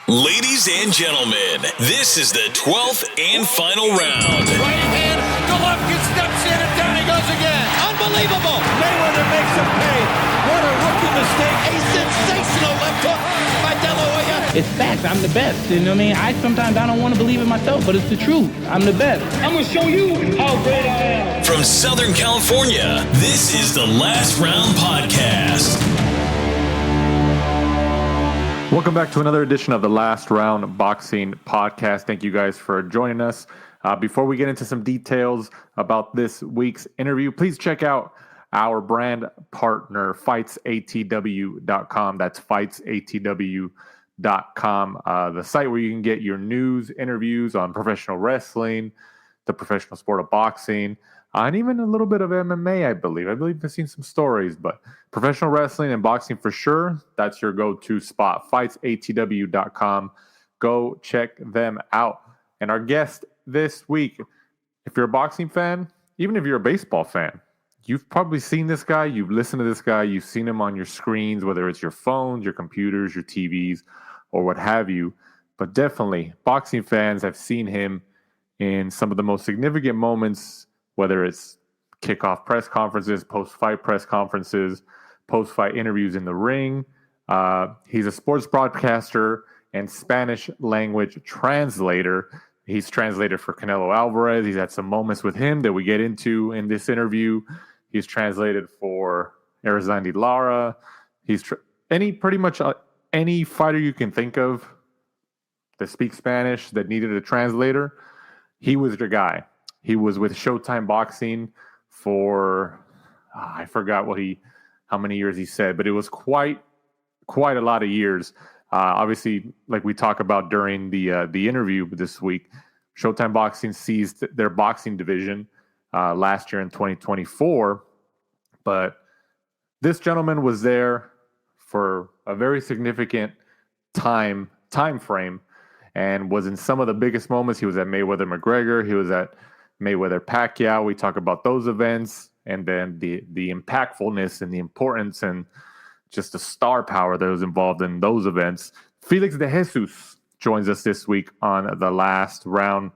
Ladies and gentlemen, this is the 12th and final round. Right hand, Golovkin steps in and down he goes again. Unbelievable. Mayweather makes him pay. What a rookie mistake. A sensational left hook by De La Hoya. It's facts. I'm the best. You know what I mean? Sometimes I don't want to believe it myself, but it's the truth. I'm the best. I'm going to show you how great I am. From Southern California, this is the Last Round Podcast. Welcome back to another edition of the Last Round Boxing Podcast. Thank you guys for joining us. Before we get into some details about this week's interview, please check out our brand partner, FightsATW.com. That's FightsATW.com, the site where you can get your news, interviews on professional wrestling, the professional sport of boxing, and even a little bit of MMA, I believe. I've seen some stories, but professional wrestling and boxing for sure, that's your go-to spot. FightsATW.com. Go check them out. And our guest this week, if you're a boxing fan, even if you're a baseball fan, you've probably seen this guy, you've listened to this guy, you've seen him on your screens, whether it's your phones, your computers, your TVs, or what have you. But definitely, boxing fans have seen him in some of the most significant moments, whether it's kickoff press conferences, post-fight press conferences, post-fight interviews in the ring. He's a sports broadcaster and Spanish language translator. He's translated for Canelo Alvarez. He's had some moments with him that we get into in this interview. He's translated for Erizandi Lara. He's pretty much any fighter you can think of that speaks Spanish that needed a translator. He was your guy. He was with Showtime Boxing for I forgot how many years he said, but it was quite a lot of years. Obviously, like we talk about during the interview this week, Showtime Boxing seized their boxing division last year in 2024. But this gentleman was there for a very significant time frame and was in some of the biggest moments. He was at Mayweather-McGregor. He was at Mayweather-Pacquiao. We talk about those events and then the impactfulness and the importance and just the star power that was involved in those events. Felix DeJesus joins us this week on the Last Round.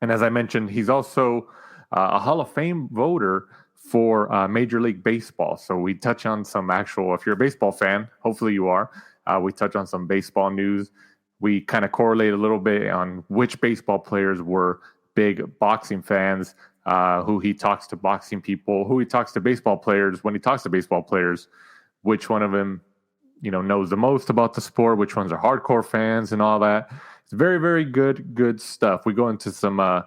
And as I mentioned, he's also a Hall of Fame voter for Major League Baseball. So we touch on some actual, if you're a baseball fan, hopefully you are, we touch on some baseball news. We kind of correlate a little bit on which baseball players were big boxing fans, who he talks to boxing people, who he talks to baseball players. When he talks to baseball players, which one of them, knows the most about the sport, which ones are hardcore fans and all that. It's very, very good stuff. We go into some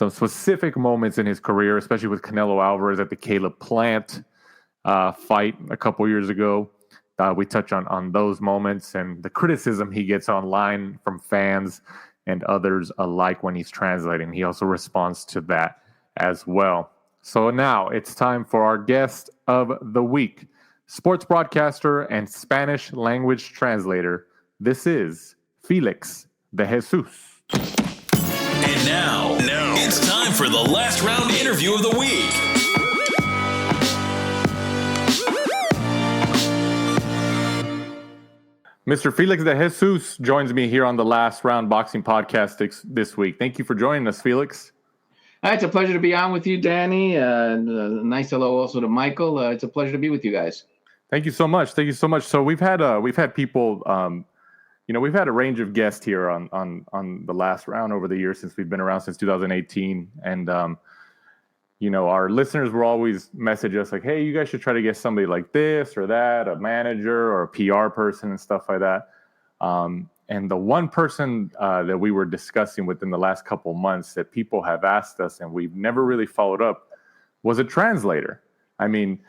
specific moments in his career, especially with Canelo Alvarez at the Caleb Plant fight a couple years ago. We touch on those moments and the criticism he gets online from fans and others alike when he's translating. He also responds to that as well. So now it's time for our guest of the week, sports broadcaster and Spanish language translator. This is Felix DeJesus. And now it's time for the Last Round interview of the week. Mr. Felix DeJesus joins me here on the Last Round Boxing Podcast this week. Thank you for joining us, Felix. It's a pleasure to be on with you, Danny. Nice hello also to Michael. It's a pleasure to be with you guys. Thank you so much. So we've had people, we've had a range of guests here on the Last Round over the years since we've been around since 2018, and our listeners will always message us like, hey, you guys should try to get somebody like this or that, a manager or a PR person and stuff like that. And the one person that we were discussing within the last couple months that people have asked us and we've never really followed up was a translator. I mean,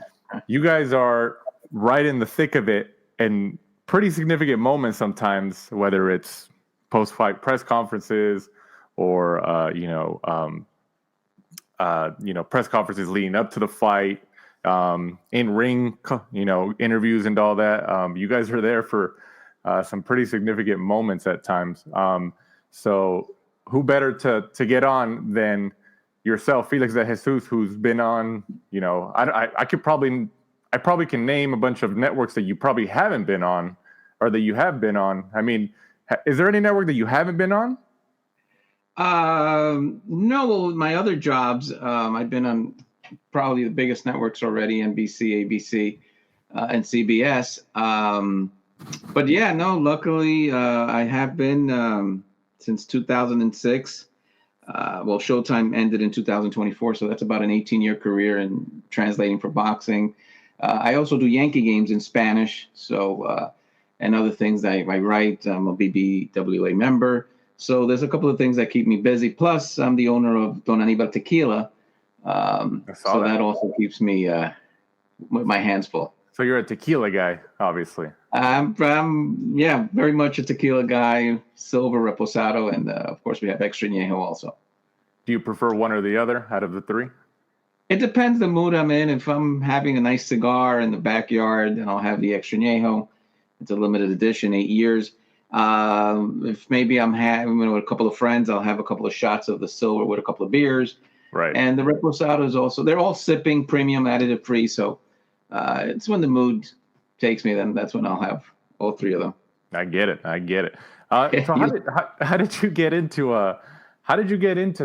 you guys are right in the thick of it and pretty significant moments sometimes, whether it's post-fight press conferences or, press conferences leading up to the fight, in-ring, interviews and all that. You guys are there for some pretty significant moments at times. So who better to get on than yourself, Felix DeJesus, who's been on, I probably can name a bunch of networks that you probably haven't been on or that you have been on. I mean, Is there any network that you haven't been on? No, well, with my other jobs, I've been on probably the biggest networks already, NBC, ABC, and CBS. But yeah, no, luckily, I have been since 2006. Well, Showtime ended in 2024, so that's about an 18-year career in translating for boxing. I also do Yankee games in Spanish, so and other things I write. I'm a BBWA member. So there's a couple of things that keep me busy. Plus, I'm the owner of Don Anibal Tequila. So that also keeps me with my hands full. So you're a tequila guy, obviously. I'm very much a tequila guy, silver, reposado, and of course we have extra añejo also. Do you prefer one or the other out of the three? It depends the mood I'm in. If I'm having a nice cigar in the backyard, then I'll have the extra añejo. It's a limited edition, 8 years. If maybe I'm having with a couple of friends, I'll have a couple of shots of the silver with a couple of beers. Right. And the reposado is also, they're all sipping, premium, additive free. So it's when the mood takes me, then that's when I'll have all three of them. I get it. So how did you get into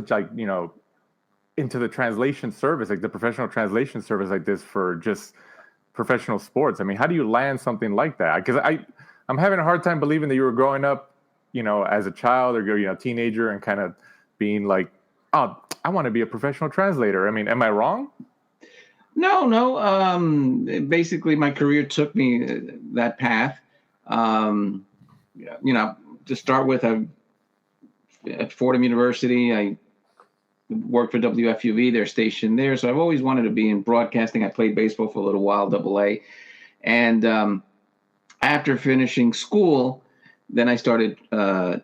like, you know, into the translation service, like the professional translation service like this for just professional sports? I mean, how do you land something like that? Because I'm having a hard time believing that you were growing up, you know, as a child or, you know, teenager and kind of being like, oh, I want to be a professional translator. I mean, am I wrong? No. Basically, my career took me that path. You know, to start with, at Fordham University, I worked for WFUV. They're stationed there. So I've always wanted to be in broadcasting. I played baseball for a little while, AA. And after finishing school, then I started, out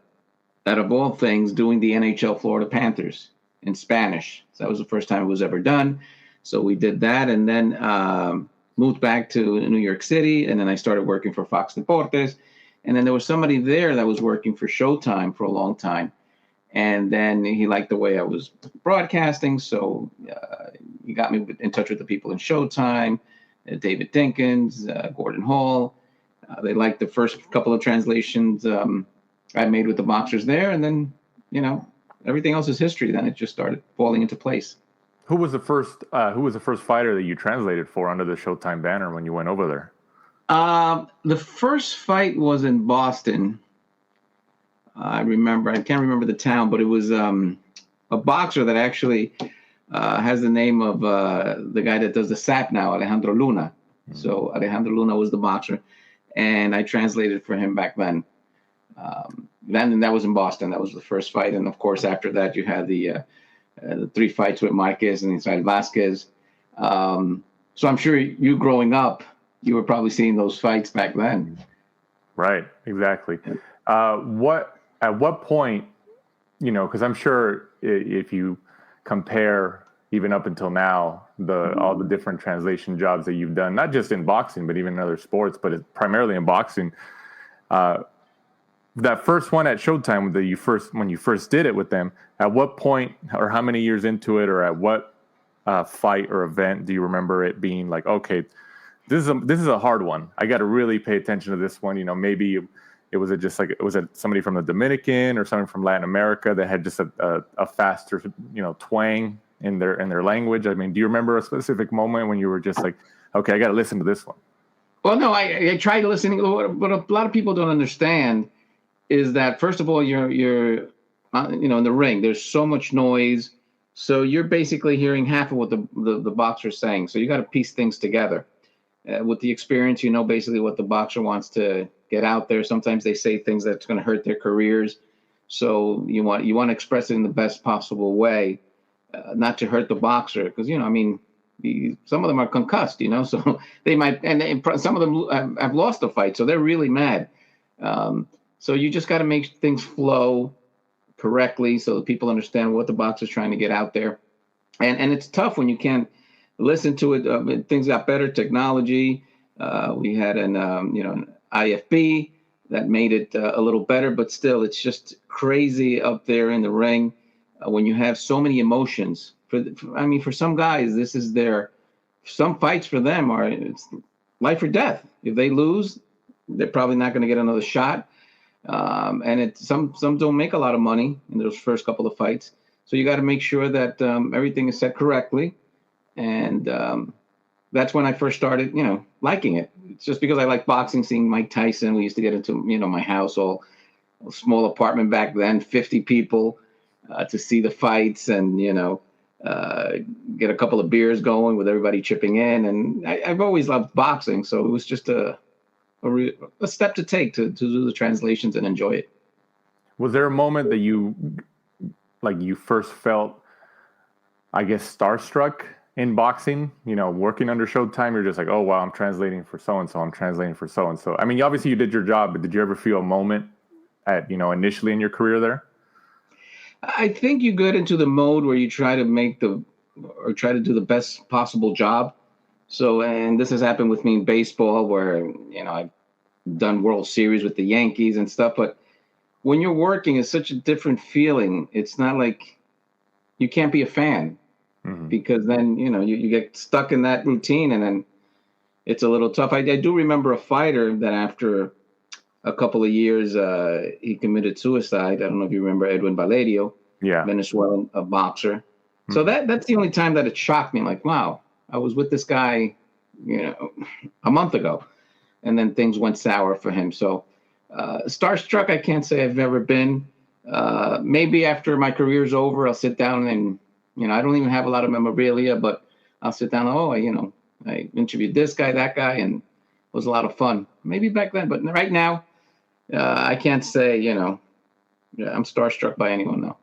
of all things, doing the NHL Florida Panthers in Spanish. So that was the first time it was ever done. So we did that, and then moved back to New York City, and then I started working for Fox Deportes. And then there was somebody there that was working for Showtime for a long time. And then he liked the way I was broadcasting, so he got me in touch with the people in Showtime, David Dinkins, Gordon Hall. They liked the first couple of translations I made with the boxers there, and then, you know, everything else is history. Then it just started falling into place. Who was the first fighter that you translated for under the Showtime banner when you went over there? The first fight was in Boston. I can't remember the town, but it was a boxer that actually has the name of the guy that does the SAP now, Alejandro Luna. Mm-hmm. So Alejandro Luna was the boxer, and I translated for him back then. Then that was in Boston. That was the first fight, and of course after that you had the 3 fights with Marquez and Israel Vasquez. So I'm sure you growing up, you were probably seeing those fights back then. Right, exactly. At what point, you know, because I'm sure if you compare even up until now, all the different translation jobs that you've done, not just in boxing, but even in other sports, but it's primarily in boxing. That first one at Showtime when you first did it with them, at what point or how many years into it or at what fight or event do you remember it being like, okay, this is a hard one. I got to really pay attention to this one. You know, maybe it was somebody from the Dominican or somebody from Latin America that had just a faster, you know, twang in their language. I mean, do you remember a specific moment when you were just like, okay, I got to listen to this one? Well, no, I tried listening. What a lot of people don't understand is that, first of all, you're you know, in the ring, there's so much noise. So you're basically hearing half of what the boxer's saying. So you got to piece things together. With the experience, you know, basically what the boxer wants to get out there. Sometimes they say things that's going to hurt their careers. So you want to express it in the best possible way, not to hurt the boxer. Because, you know, I mean, some of them are concussed, you know, so they might, and some of them have lost the fight. So they're really mad. So you just got to make things flow correctly so that people understand what the boxer's trying to get out there. And it's tough when you can't listen to it. Things got better, technology. We had an IFB that made it a little better, but still it's just crazy up there in the ring when you have so many emotions. For some guys, this is some fights for them it's life or death. If they lose, they're probably not going to get another shot. And some don't make a lot of money in those first couple of fights. So you got to make sure that everything is set correctly. And that's when I first started, liking it. It's just because I like boxing, seeing Mike Tyson. We used to get into, my house, all a small apartment back then, 50 people to see the fights and, get a couple of beers going with everybody chipping in. And I've always loved boxing. So it was just a step to take to do the translations and enjoy it. Was there a moment that you first felt, I guess, starstruck in boxing? Working under Showtime, you're just like, oh, wow, I'm translating for so-and-so, I'm translating for so-and-so. I mean, obviously you did your job, but did you ever feel a moment initially in your career there? I think you get into the mode where you try to do the best possible job. So, and this has happened with me in baseball where, I've done World Series with the Yankees and stuff. But when you're working, it's such a different feeling. It's not like you can't be a fan because then, you get stuck in that routine and then it's a little tough. I do remember a fighter that after a couple of years, he committed suicide. I don't know if you remember Edwin Valerio, Venezuelan boxer. So that's the only time that it shocked me. Like, wow. I was with this guy, a month ago, and then things went sour for him. So starstruck, I can't say I've ever been. Maybe after my career's over, I'll sit down and, I don't even have a lot of memorabilia, but I'll sit down. I interviewed this guy, that guy, and it was a lot of fun. Maybe back then, but right now, I can't say, I'm starstruck by anyone now.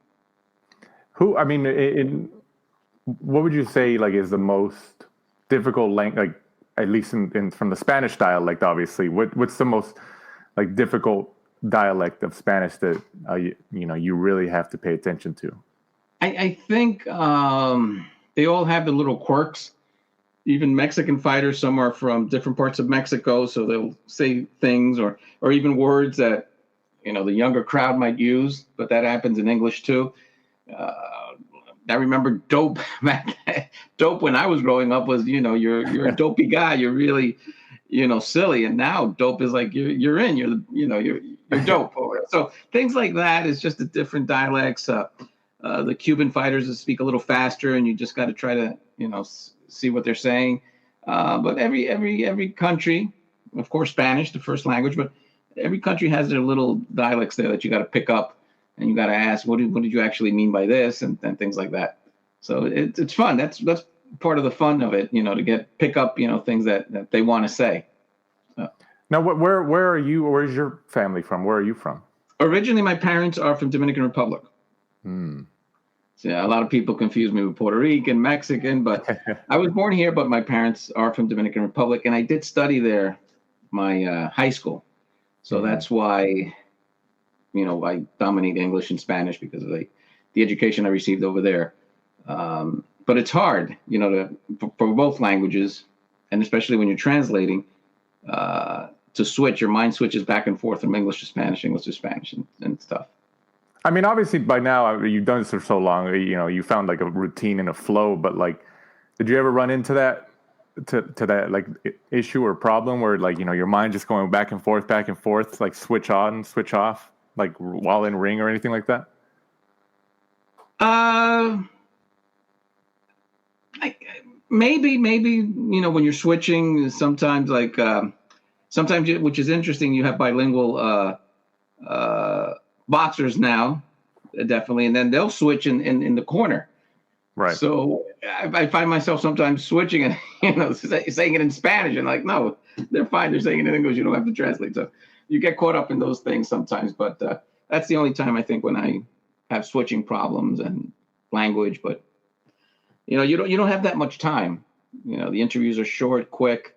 What would you say is the most difficult language, at least from the Spanish dialect, obviously? What's the most difficult dialect of Spanish that you really have to pay attention to? I think they all have the little quirks. Even Mexican fighters, some are from different parts of Mexico, so they'll say things or even words that the younger crowd might use, but that happens in English too. I remember dope back then. Dope when I was growing up was, you're a dopey guy. You're really, silly. And now dope is like you're dope. So things like that is just a different dialects. The Cuban fighters speak a little faster, and you just got to try to, see what they're saying. But every country, of course, Spanish, the first language, but every country has their little dialects there that you got to pick up. And you got to ask, what did you actually mean by this, and things like that. So it's fun. That's part of the fun of it, to pick up, things that they want to say. Now, where are you? Where's your family from? Where are you from? Originally, my parents are from Dominican Republic. So a lot of people confuse me with Puerto Rican, Mexican, but I was born here, but my parents are from Dominican Republic, and I did study there my high school. So that's why. I dominate English and Spanish because of the education I received over there. But it's hard, for both languages, and especially when you're translating, to switch. Your mind switches back and forth from English to Spanish, and stuff. I mean, obviously by now you've done this for so long, you found a routine and a flow. But did you ever run into that to that issue or problem where your mind just going back and forth, switch on, switch off? While in ring or anything like that? Maybe, when you're switching, sometimes which is interesting, you have bilingual boxers now, definitely, and then they'll switch in the corner. Right. So I find myself sometimes switching and saying it in Spanish, and no, they're fine. They're saying it in English. You don't have to translate. So you get caught up in those things sometimes, but that's the only time I think when I have switching problems and language. But you don't have that much time. The interviews are short, quick,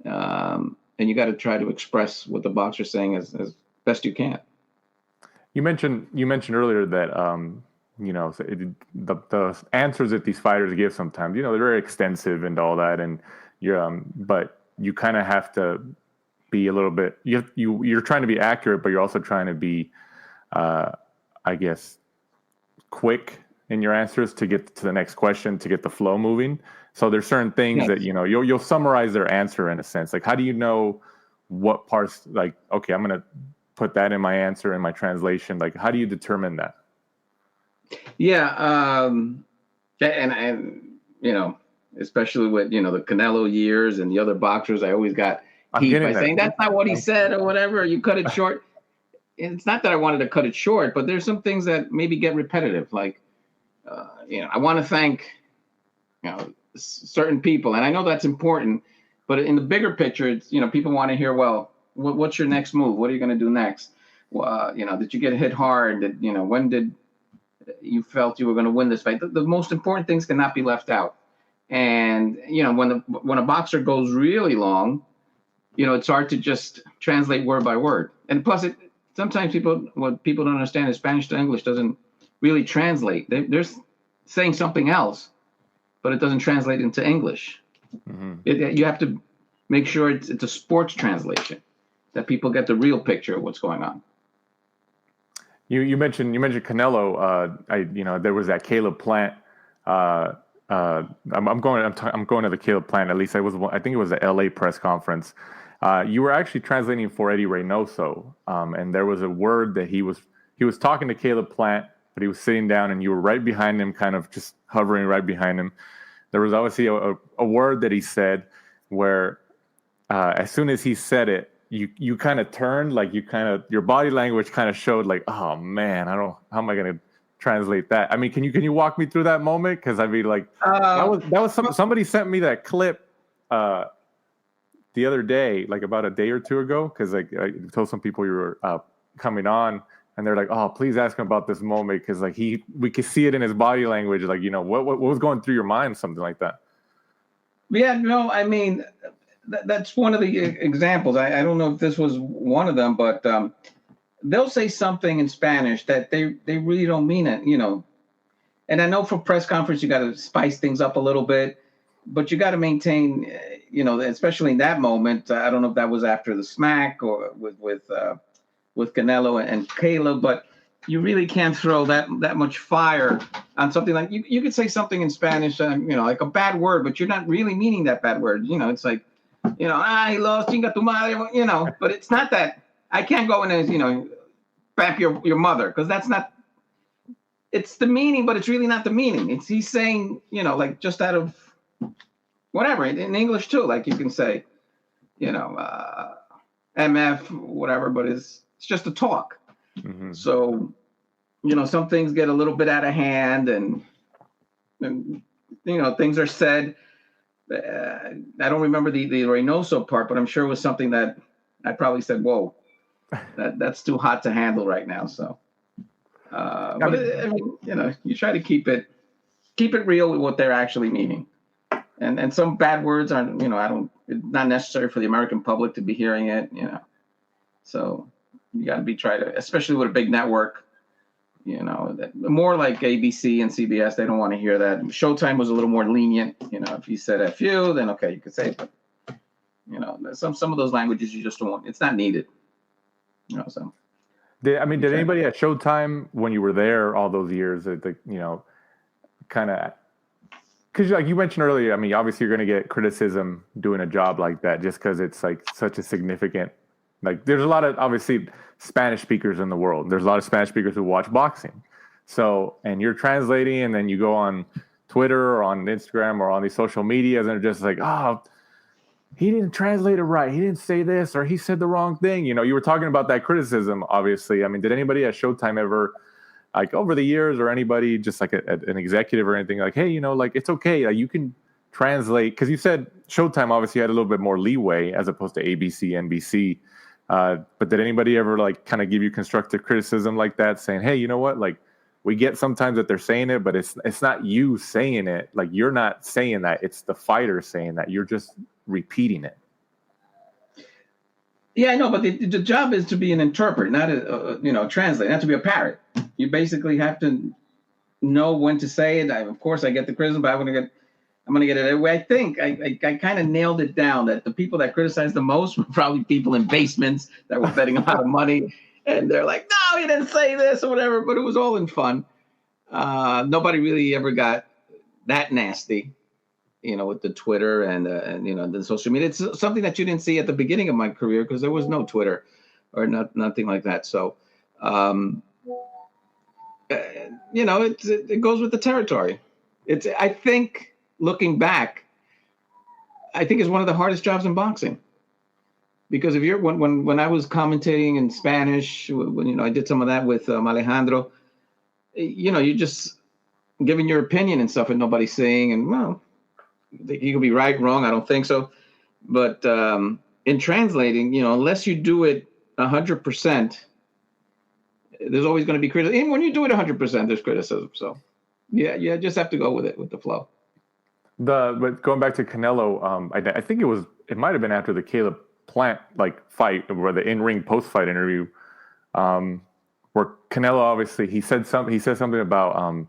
and you got to try to express what the boxer's saying as best you can. You mentioned earlier that the answers that these fighters give sometimes, they're very extensive and all that, and but you kind of have to be a little bit. You're trying to be accurate, but you're also trying to be, I guess, quick in your answers to get to the next question, to get the flow moving. So there's certain things that you'll summarize their answer in a sense. How do you know what parts? Okay, I'm gonna put that in my answer, in my translation? Like, how do you determine that? Yeah. And you know, especially with, you know, the Canelo years and the other boxers, I always got heat by saying that's not what he said or whatever. You cut it short. It's not that I wanted to cut it short, but there's some things that maybe get repetitive. Like, you know, I want to thank, you know, certain people, and I know that's important, but in the bigger picture, it's, you know, people want to hear, well, what's your next move? What are you going to do next? You know, did you get hit hard? Did, you know, when did you felt you were going to win this fight? The most important things cannot be left out. And, you know, when a boxer goes really long, you know, it's hard to just translate word by word. And plus, sometimes what people don't understand is Spanish to English doesn't really translate. They're saying something else, but it doesn't translate into English. You have to make sure it's a sports translation, that people get the real picture of what's going on. You mentioned Canelo. You know, there was that Caleb Plant. I'm going to the Caleb Plant. At least I think it was the LA press conference. You were actually translating for Eddie Reynoso, and there was a word that he was talking to Caleb Plant, but he was sitting down, and you were right behind him, kind of just hovering right behind him. There was obviously a word that he said where, as soon as he said it, you kind of turned, like your body language kind of showed like, oh man, how am I going to translate that? I mean, can you walk me through that moment? Because I mean, like that was somebody sent me that clip the other day, like about a day or two ago, because like I told some people you were coming on, and they're like, oh, please ask him about this moment, because like we could see it in his body language, like, you know, what was going through your mind, something like that. Yeah, no, I mean, that's one of the examples. I don't know if this was one of them, but they'll say something in Spanish that they really don't mean it, you know. And I know for press conference, you got to spice things up a little bit, but you got to maintain, you know, especially in that moment. I don't know if that was after the smack or with Canelo and Caleb, but you really can't throw that much fire on something. Like you could say something in Spanish, you know, like a bad word, but you're not really meaning that bad word. You know, it's like, you know, he lost, chinga tu madre, you know, but it's not that. I can't go in and, you know, bap your mother, because that's not, it's the meaning, but it's really not the meaning. He's saying, you know, like just out of whatever, in English too, like you can say, you know, MF, whatever, but it's just a talk. Mm-hmm. So, you know, some things get a little bit out of hand, and you know, things are said. I don't remember the Reynoso part, but I'm sure it was something that I probably said, whoa, that's too hot to handle right now. So, but I mean, you know, you try to keep it real with what they're actually meaning. And some bad words aren't, you know, it's not necessary for the American public to be hearing it, you know. So you got to especially with a big network, you know, more like ABC and CBS, they don't want to hear that. Showtime was a little more lenient, you know. If you said FU, then okay, you could say it, but you know, some of those languages you just don't want. It's not needed, you know. So, did anybody at Showtime, when you were there all those years, you know, kind of, because like you mentioned earlier, I mean, obviously you're going to get criticism doing a job like that, just because it's like such a significant. Like, there's a lot of, obviously, Spanish speakers in the world. There's a lot of Spanish speakers who watch boxing. So, and you're translating, and then you go on Twitter or on Instagram or on these social medias, and they're just like, oh, he didn't translate it right. He didn't say this, or he said the wrong thing. You know, you were talking about that criticism, obviously. I mean, did anybody at Showtime ever, like over the years, or anybody just like an executive or anything, like, hey, you know, like, it's okay. Like, you can translate, because you said Showtime obviously had a little bit more leeway as opposed to ABC, NBC. But did anybody ever like kind of give you constructive criticism like that, saying, hey, you know what, like, we get sometimes that they're saying it, but it's not you saying it. Like, you're not saying that. It's the fighter saying that. You're just repeating it. Yeah, I know, but the job is to be an interpreter, not a translate, not to be a parrot. You basically have to know when to say it. Of course, I get the criticism, but I'm going to get it away. I think I kind of nailed it down, that the people that criticized the most were probably people in basements that were betting a lot of money. And they're like, no, he didn't say this or whatever, but it was all in fun. Nobody really ever got that nasty, you know, with the Twitter and you know, the social media. It's something that you didn't see at the beginning of my career, because there was no Twitter or nothing like that. So, it goes with the territory. I think looking back, I think it's one of the hardest jobs in boxing. Because if you're when I was commentating in Spanish, when I did some of that with Alejandro, you're just giving your opinion and stuff, and nobody's saying, and well, you could be right, wrong. I don't think so, but in translating, unless you do it 100%, there's always going to be criticism. Even when you do it 100%, there's criticism. So, yeah, just have to go with the flow. But going back to Canelo, I think it might have been after the Caleb Plant fight, where the in-ring post-fight interview, where Canelo obviously he said something about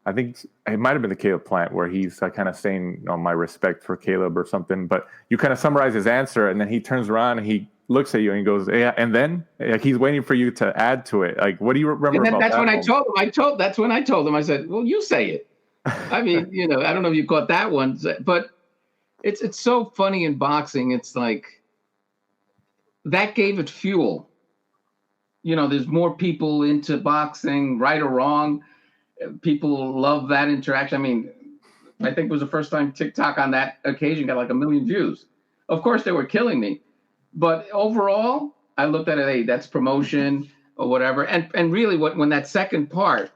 I think it might have been the Caleb Plant, where he's kind of saying my respect for Caleb or something, but you kind of summarize his answer, and then he turns around and he looks at you and he goes, yeah, and then he's waiting for you to add to it. What do you remember about that's that when moment? That's when I told him, I said, well, you say it. I mean, I don't know if you caught that one, but it's so funny in boxing. It's like that gave it fuel. There's more people into boxing, right or wrong. People love that interaction. I mean, I think it was the first time TikTok on that occasion got 1 million views. Of course, they were killing me. But overall, I looked at it, hey, that's promotion or whatever. And really, when that second part,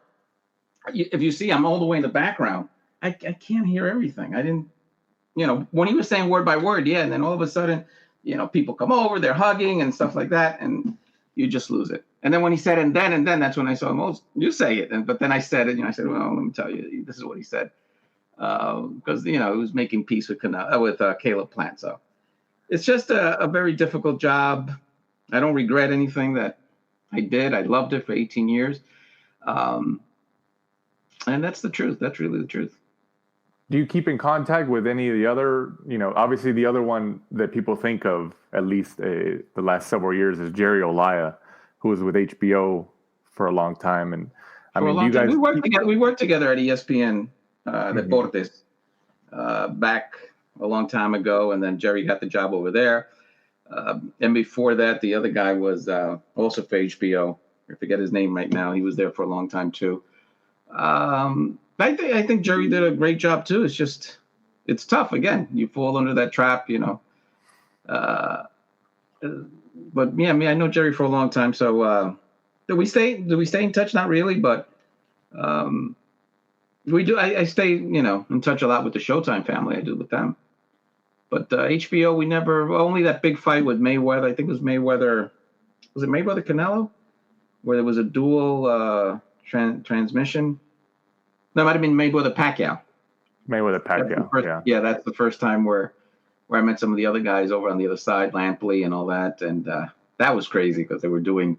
if you see, I'm all the way in the background. I can't hear everything. I didn't, when he was saying word by word, yeah. And then all of a sudden, people come over, they're hugging and stuff like that. And you just lose it. And then when he said, and then, that's when I saw him, you say it. But then I said it, I said, well, let me tell you, this is what he said. Because, he was making peace with Caleb Plant. So it's just a very difficult job. I don't regret anything that I did. I loved it for 18 years. And that's the truth. That's really the truth. Do you keep in contact with any of the other, obviously the other one that people think of, at least the last several years, is Jerry Olaya, who was with HBO for a long time. And I mean, you guys... We worked together at ESPN, Deportes, back a long time ago. And then Jerry got the job over there. And before that, the other guy was also for HBO. I forget his name right now. He was there for a long time too. I think Jerry did a great job too. It's just, it's tough. Again, you fall under that trap, But yeah, I know Jerry for a long time. So do we stay in touch? Not really, but we do. I stay, in touch a lot with the Showtime family. I do with them. But HBO, we never. Only that big fight with Mayweather. I think it was Mayweather. Was it Mayweather Canelo, where there was a dual transmission? That might have been Mayweather Pacquiao. Yeah, that's the first time where I met some of the other guys over on the other side, Lampley and all that, and that was crazy because they were doing,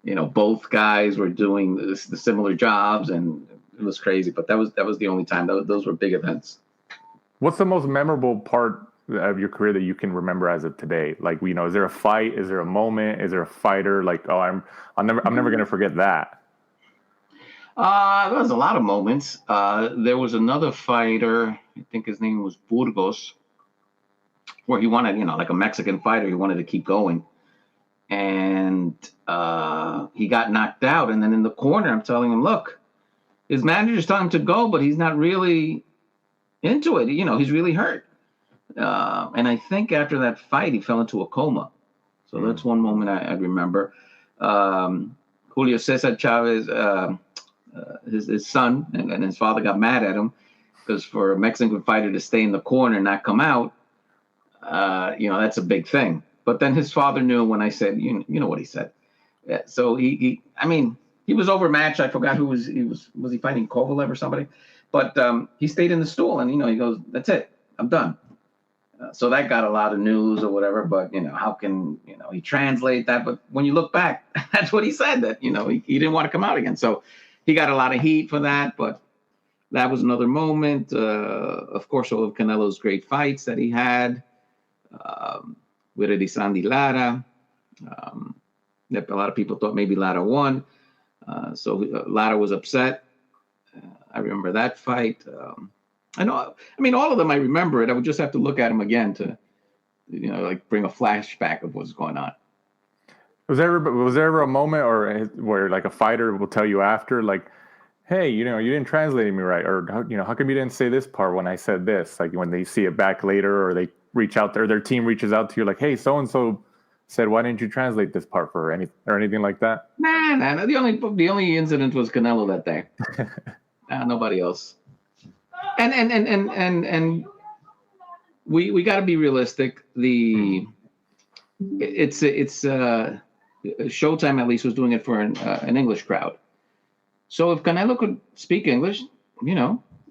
both guys were doing the similar jobs, and it was crazy. But that was the only time. Those were big events. What's the most memorable part of your career that you can remember as of today? Is there a fight? Is there a moment? Is there a fighter? I'm never going to forget that. There was a lot of moments. There was another fighter, I think his name was Burgos, where he wanted, like a Mexican fighter, he wanted to keep going. And he got knocked out. And then in the corner, I'm telling him, look, his manager's telling him to go, but he's not really into it. He's really hurt. And I think after that fight, he fell into a coma. So that's one moment I remember. Julio Cesar Chavez, his son and his father got mad at him because for a Mexican fighter to stay in the corner and not come out, that's a big thing. But then his father knew when I said, you know what he said. Yeah, so he was overmatched. I forgot who was he fighting Kovalev or somebody? But he stayed in the stool and, he goes, that's it. I'm done. So that got a lot of news or whatever. But, how can, he translate that? But when you look back, that's what he said, that, he didn't want to come out again. So he got a lot of heat for that. But that was another moment. Of course, all of Canelo's great fights that he had. With Sandy Lara. A lot of people thought maybe Lara won. So Lara was upset. I remember that fight. All of them, I remember it. I would just have to look at them again to, bring a flashback of what's going on. Was there ever a moment or where like a fighter will tell you after, like, hey, you didn't translate me right, or how come you didn't say this part when I said this? Like when they see it back later, or they reach out there, their team reaches out to you, like, hey, so and so said, why didn't you translate this part for her, or anything like that? Nah. The only incident was Canelo that day. Nobody else. And we got to be realistic. It's Showtime at least was doing it for an English crowd. So if Canelo could speak English,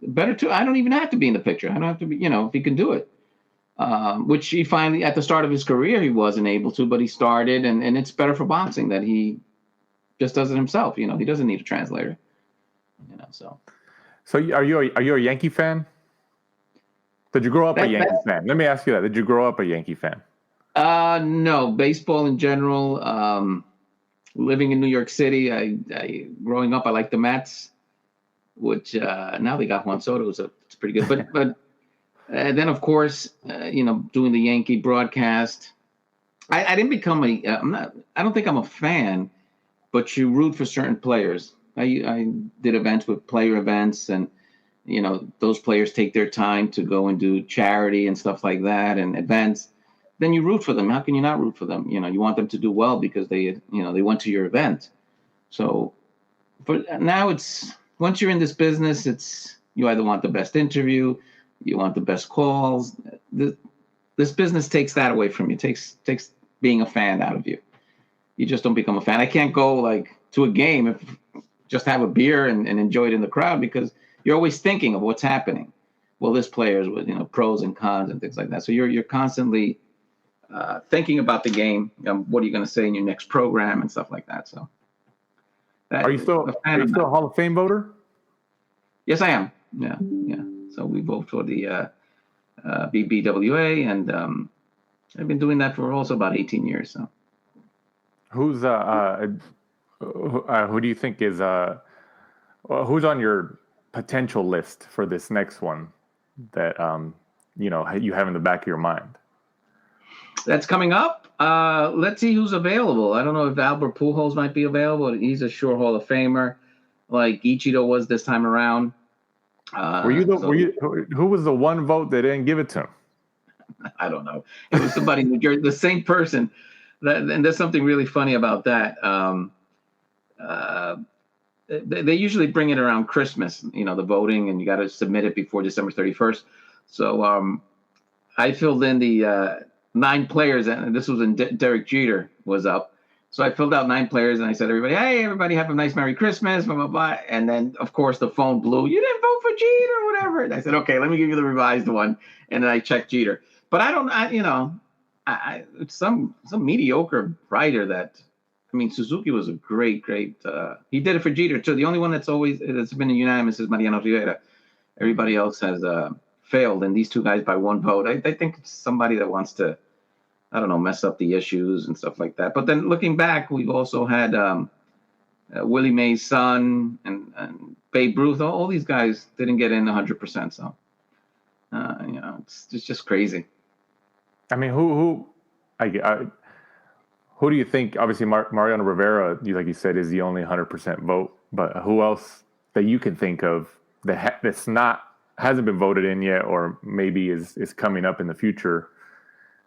better too. I don't even have to be in the picture. I don't have to be, if he can do it. Which he finally, at the start of his career, he wasn't able to, but he started, and it's better for boxing that he just does it himself. He doesn't need a translator. So. So are you a Yankee fan? Did you grow up a Yankee fan? Let me ask you that. Did you grow up a Yankee fan? No, baseball in general. Living in New York City, growing up, I liked the Mets, which now they got Juan Soto, so it's pretty good. But then, of course, doing the Yankee broadcast, I didn't become I don't think I'm a fan, but you root for certain players. I did events with player events, and those players take their time to go and do charity and stuff like that and events. Then you root for them. How can you not root for them? You want them to do well because they went to your event. So, but now it's, once you're in this business, it's, you either want the best interview, you want the best calls. This business takes that away from you. Takes being a fan out of you. You just don't become a fan. I can't go like to a game if just have a beer and enjoy it in the crowd, because you're always thinking of what's happening. Well, this player's with pros and cons and things like that. So you're constantly thinking about the game. What are you going to say in your next program and stuff like that. So, are you still a Hall of Fame voter? Yes, I am. Yeah. So we vote for the BBWA, and I've been doing that for also about 18 years. So, who do you think is who's on your potential list for this next one that you have in the back of your mind? That's coming up. Let's see who's available. I don't know if Albert Pujols might be available. He's a sure Hall of Famer, like Ichiro was this time around. Who was the one vote they didn't give it to him? I don't know. It was somebody in New Jersey, the same person. And there's something really funny about that. They usually bring it around Christmas, the voting, and you got to submit it before December 31st. So I filled in the 9 players, and this was when Derek Jeter was up. So I filled out 9 players, and I said, everybody have a nice Merry Christmas, blah, blah, blah. And then, of course, the phone blew. You didn't vote for Jeter or whatever. And I said, okay, let me give you the revised one. And then I checked Jeter. But it's some mediocre writer that, Suzuki was a great, he did it for Jeter, too. The only one that's been unanimous is Mariano Rivera. Everybody else has failed, and these 2 guys by 1 vote. I think it's somebody that wants to, mess up the issues and stuff like that. But then looking back, we've also had Willie Mays' son and Babe Ruth. All these guys didn't get in 100%. So, it's just crazy. Who do you think? Obviously, Mariano Rivera, like you said, is the only 100% vote. But who else that you can think of that hasn't been voted in yet, or maybe is coming up in the future?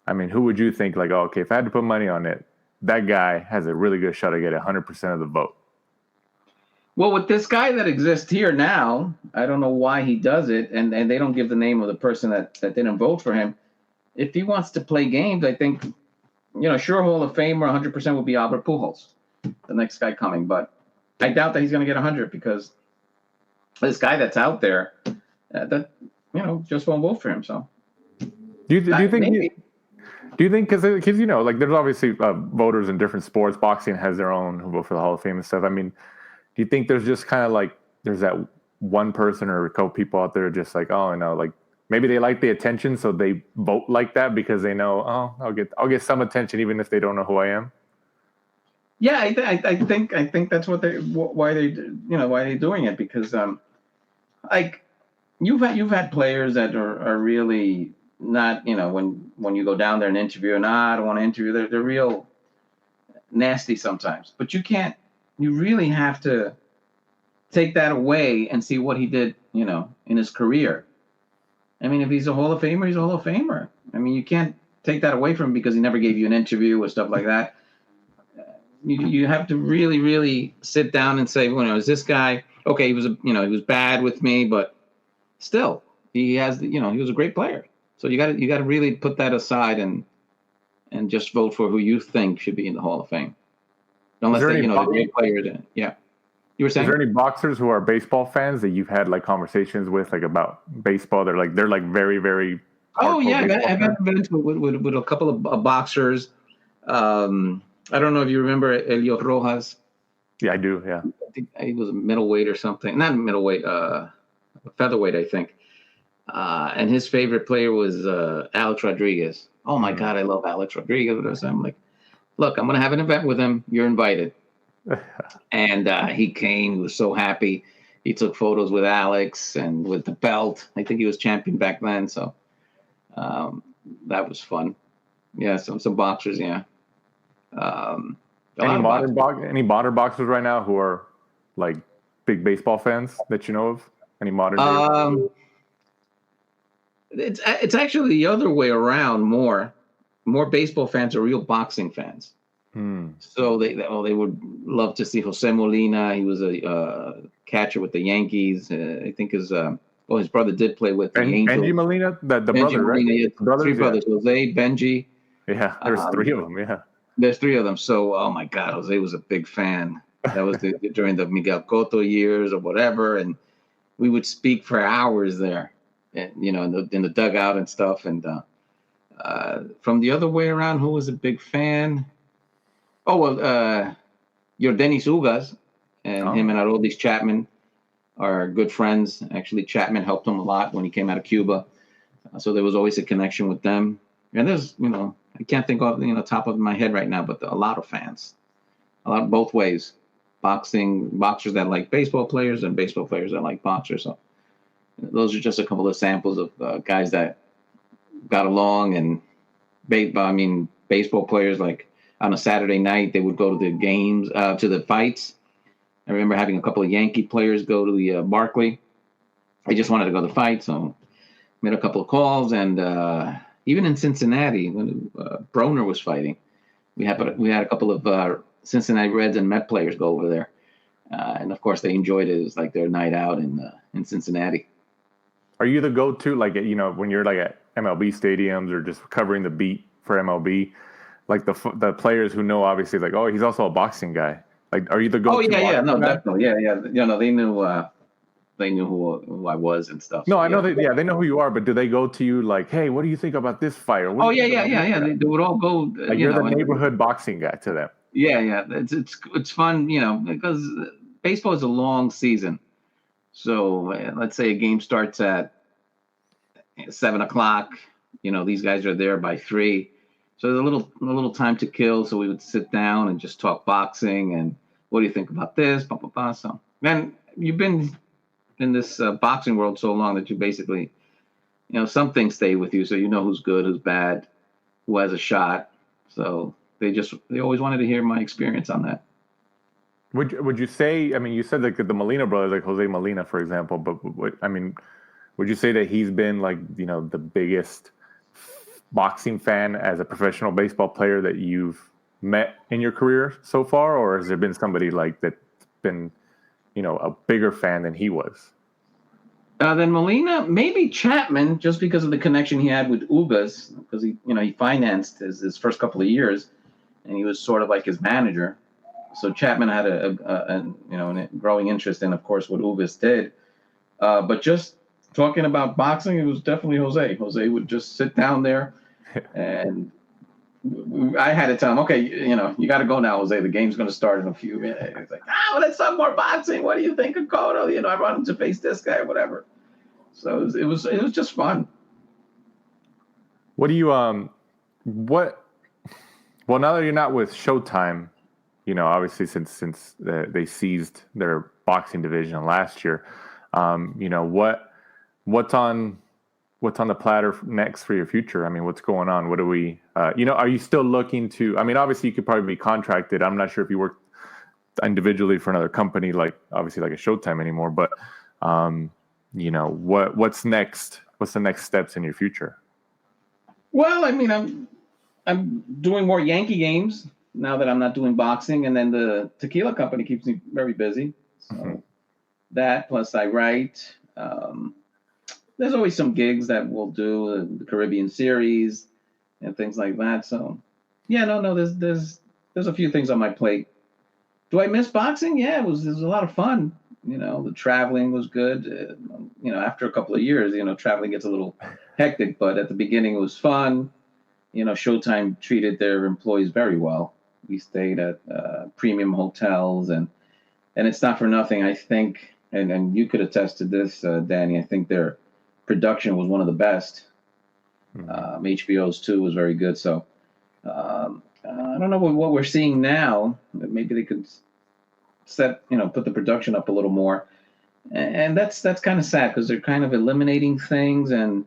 Who would you think, like, okay, if I had to put money on it, that guy has a really good shot to get 100% of the vote? Well, with this guy that exists here now, I don't know why he does it, and they don't give the name of the person that didn't vote for him. If he wants to play games, I think, sure Hall of Famer 100% would be Albert Pujols, the next guy coming. But I doubt that he's going to get 100, because this guy that's out there, just won't vote for him. So, do you think? Do you think, because there's obviously voters in different sports. Boxing has their own who vote for the Hall of Fame and stuff. Do you think there's just kind of like there's that one person or a couple people out there just like, maybe they like the attention, so they vote like that because they know, I'll get some attention even if they don't know who I am? Yeah, I think that's why they're doing it, because like you've had players that are really not, when you go down there and interview, I don't want to interview. They're real. nasty sometimes. But you really have to take that away and see what he did, in his career. I mean, if he's a Hall of Famer, he's a Hall of Famer. I mean, you can't take that away from him because he never gave you an interview or stuff like that. You have to really, really sit down and say, is this guy okay? He was bad with me, but still, he was a great player. So you got to really put that aside and just vote for who you think should be in the Hall of Fame, unless they're great players. Yeah, you were saying. Is there any boxers who are baseball fans that you've had like conversations with, like about baseball? They're very, very. Oh yeah, I've been into it with a couple of boxers. I don't know if you remember Elio Rojas. Yeah, I do. Yeah, I think he was a middleweight or something. Not middleweight, featherweight, I think. And his favorite player was Alex Rodriguez. Oh my God, I love Alex Rodriguez. I'm like, look, I'm gonna have an event with him. You're invited. And he came. He was so happy. He took photos with Alex and with the belt. I think he was champion back then. So that was fun. Yeah, some boxers. Yeah. Any modern boxers right now who are like big baseball fans that you know of? Any modern? It's actually the other way around. More baseball fans are real boxing fans. So they would love to see Jose Molina. He was a catcher with the Yankees. I think his brother did play with the Angels. Benji Molina, the Benji brother, Molina, right? Three brothers, Jose, Benji. Yeah, there's three of them. Yeah, there's three of them. So, oh my God, Jose was a big fan. That was during the Miguel Cotto years or whatever, and we would speak for hours there, and in the dugout and stuff. And from the other way around, who was a big fan? Oh well, your Dennis Ugas and him and Aroldis Chapman are good friends. Actually, Chapman helped him a lot when he came out of Cuba, so there was always a connection with them. And there's, I can't think of top of my head right now, but a lot of fans, both ways, boxers that like baseball players and baseball players that like boxers. So those are just a couple of samples of guys that got along. And baseball players, like on a Saturday night, they would go to the games, to the fights. I remember having a couple of Yankee players go to the Barclay. They just wanted to go to the fight, so made a couple of calls. And even in Cincinnati, when Broner was fighting, we had a couple of Cincinnati Reds and Met players go over there, and of course they enjoyed it. It was like their night out in Cincinnati. Are you the go-to, like when you're like at MLB stadiums or just covering the beat for MLB, like the players who know obviously like, oh, he's also a boxing guy. Like, are you the go-to? Oh yeah, no, definitely, yeah. They knew who I was and stuff. No, I know they know who you are, but do they go to you like, hey, what do you think about this fight? Or yeah. They would all go. Like you're the neighborhood boxing guy to them. Yeah. It's fun, because baseball is a long season. So let's say a game starts at 7:00. These guys are there by 3. So there's a little time to kill. So we would sit down and just talk boxing and what do you think about this? So then you've been in this boxing world so long that you basically, some things stay with you. So who's good, who's bad, who has a shot. So they always wanted to hear my experience on that. Would you say, I mean, you said like the Molina brothers, like Jose Molina, for example, but would you say that he's been like, the biggest boxing fan as a professional baseball player that you've met in your career so far? Or has there been somebody like that's been, a bigger fan than he was? Then Molina, maybe Chapman, just because of the connection he had with Ugas, because he financed his first couple of years, and he was sort of like his manager. So Chapman had a growing interest in, of course, what Ugas did. But just talking about boxing, it was definitely Jose. Jose would just sit down there, and I had to tell him, okay, you got to go now, Jose. The game's going to start in a few minutes. He's like, well, let's talk more boxing. What do you think of Cotto? I brought him to face this guy, whatever. So it was just fun. What do you Well, now that you're not with Showtime, obviously since they seized their boxing division last year, what's on what's on the platter next for your future? I mean, what's going on? What do we, are you still looking to, I mean, obviously you could probably be contracted. I'm not sure if you work individually for another company, like obviously like a Showtime anymore, but, what's next? What's the next steps in your future? Well, I mean, I'm doing more Yankee games now that I'm not doing boxing, and then the tequila company keeps me very busy. So that, plus I write. There's always some gigs that we'll do, the Caribbean series and things like that. So, yeah, no, there's a few things on my plate. Do I miss boxing? Yeah, it was a lot of fun. The traveling was good. After a couple of years, traveling gets a little hectic, but at the beginning it was fun. Showtime treated their employees very well. We stayed at premium hotels, and it's not for nothing. I think, and you could attest to this, Danny. I think their production was one of the best. HBO's too was very good. So I don't know what we're seeing now. Maybe they could put the production up a little more, and that's kind of sad because they're kind of eliminating things, and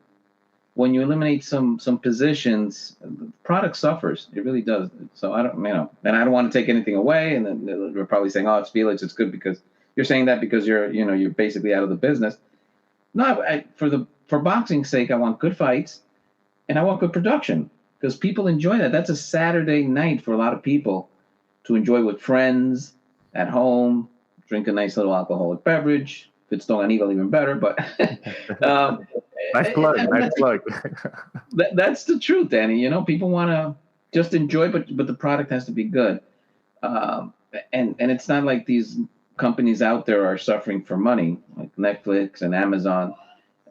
when you eliminate some positions, the product suffers. It really does. So I don't, and I don't want to take anything away. And then we're probably saying, oh, it's Felix. It's good because you're saying that because you're basically out of the business. No, for boxing's sake, I want good fights, and I want good production because people enjoy that. That's a Saturday night for a lot of people to enjoy with friends at home, drink a nice little alcoholic beverage. If it's still Anibal, even better. But nice plug. That's the truth, Danny. People want to just enjoy, but the product has to be good. And it's not like these companies out there are suffering for money, like Netflix and Amazon.